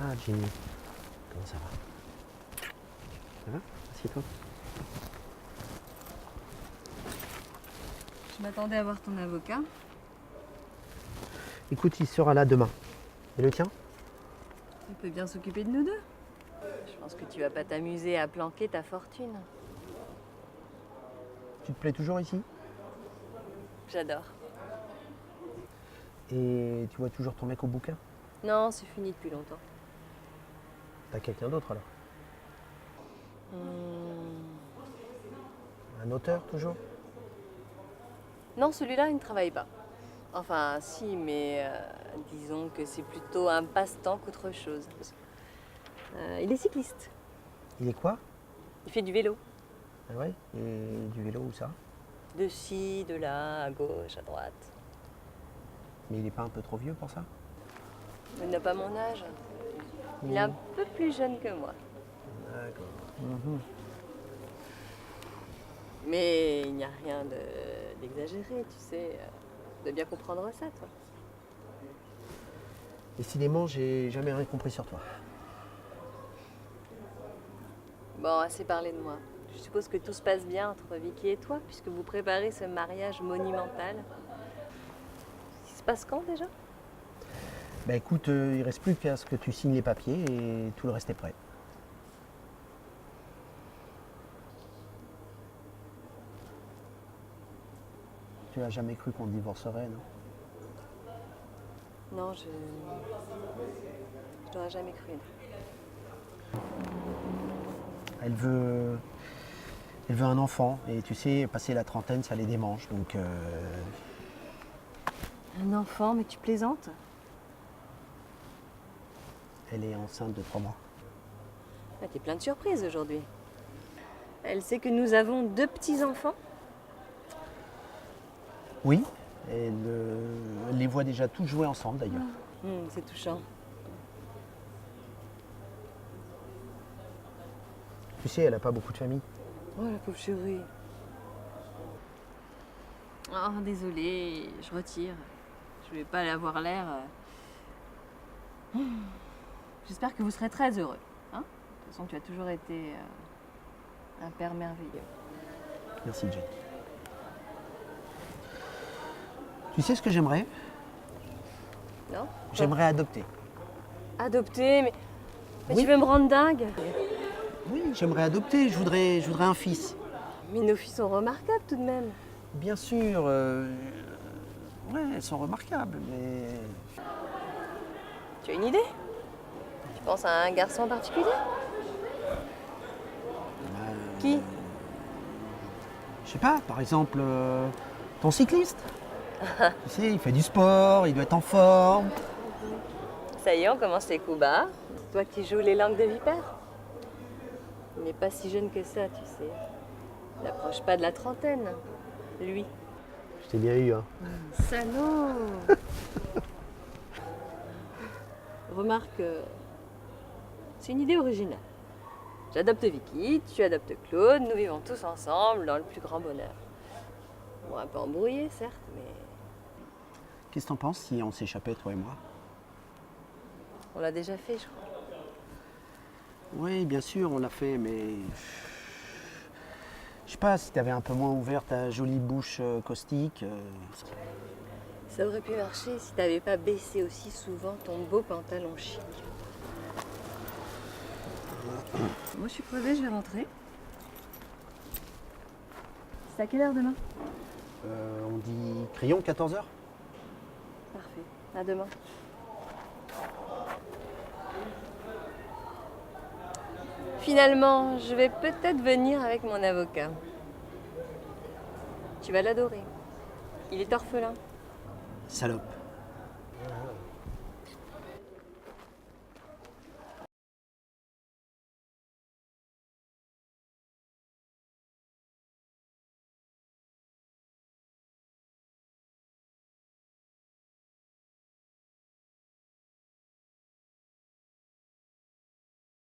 Ah, Jenny, comment ça va? Ça va? Assieds-toi. Je m'attendais à voir ton avocat. Écoute, il sera là demain. Et le tien? Il peut bien s'occuper de nous deux. Je pense que tu vas pas t'amuser à planquer ta fortune. Tu te plais toujours ici? J'adore. Et tu vois toujours ton mec au bouquin? Non, c'est fini depuis longtemps. T'as quelqu'un d'autre alors? Un auteur toujours? Non, celui-là, il ne travaille pas. Enfin, si, mais disons que c'est plutôt un passe-temps qu'autre chose. Il est cycliste. Il est quoi? Il fait du vélo. Ah ouais? Et du vélo où ça? De ci, de là, à gauche, à droite. Mais il est pas un peu trop vieux pour ça? Il n'a pas mon âge. Il est un peu plus jeune que moi. D'accord. Mais il n'y a rien d'exagéré, tu sais. De bien comprendre ça, toi. Décidément, j'ai jamais rien compris sur toi. Bon, assez parlé de moi. Je suppose que tout se passe bien entre Vicky et toi, puisque vous préparez ce mariage monumental. Il se passe quand déjà? Bah écoute, il reste plus qu'à ce que tu signes les papiers et tout le reste est prêt. Tu as jamais cru qu'on divorcerait, non? Non, je n'aurais jamais cru. Elle veut un enfant et tu sais, passer la trentaine, ça les démange. Donc, Un enfant, mais tu plaisantes? elle est enceinte de 3 mois. Ah, t'es plein de surprises aujourd'hui. Elle sait que nous avons 2 petits-enfants? Oui, elle les voit déjà tous jouer ensemble d'ailleurs. C'est touchant. Tu sais, elle n'a pas beaucoup de famille. Oh, la pauvre chérie. Oh, désolée, je retire. Je vais pas aller avoir l'air. J'espère que vous serez très heureux. Hein? De toute façon, tu as toujours été un père merveilleux. Merci, Jane. Tu sais ce que j'aimerais? Non? J'aimerais adopter. Adopter, mais Oui. tu veux me rendre dingue? Oui, j'aimerais adopter. Je voudrais un fils. Mais nos filles sont remarquables tout de même. Bien sûr, ouais, elles sont remarquables, mais Tu as une idée? Tu penses à un garçon en particulier? Qui? je sais pas, par exemple, ton cycliste. Tu sais, il fait du sport, il doit être en forme. Ça y est, on commence les coups bas. Toi qui joues les langues de vipère. Il n'est pas si jeune que ça, tu sais. Il n'approche pas de la trentaine, lui. Je t'ai bien eu, hein. Salaud! Remarque, c'est une idée originale. J'adopte Vicky, tu adoptes Claude, nous vivons tous ensemble dans le plus grand bonheur. Bon, un peu embrouillé, certes, mais Qu'est-ce que t'en penses si on s'échappait, toi et moi? on l'a déjà fait, je crois. Oui, bien sûr, on l'a fait, mais je sais pas, si t'avais un peu moins ouvert ta jolie bouche caustique. Ça aurait pu marcher si t'avais pas baissé aussi souvent ton beau pantalon chic. Moi, je suis crevée, je vais rentrer. C'est à quelle heure demain? On dit crayon, 14h? Parfait. À demain. Finalement, je vais peut-être venir avec mon avocat. Tu vas l'adorer. Il est orphelin. Salope.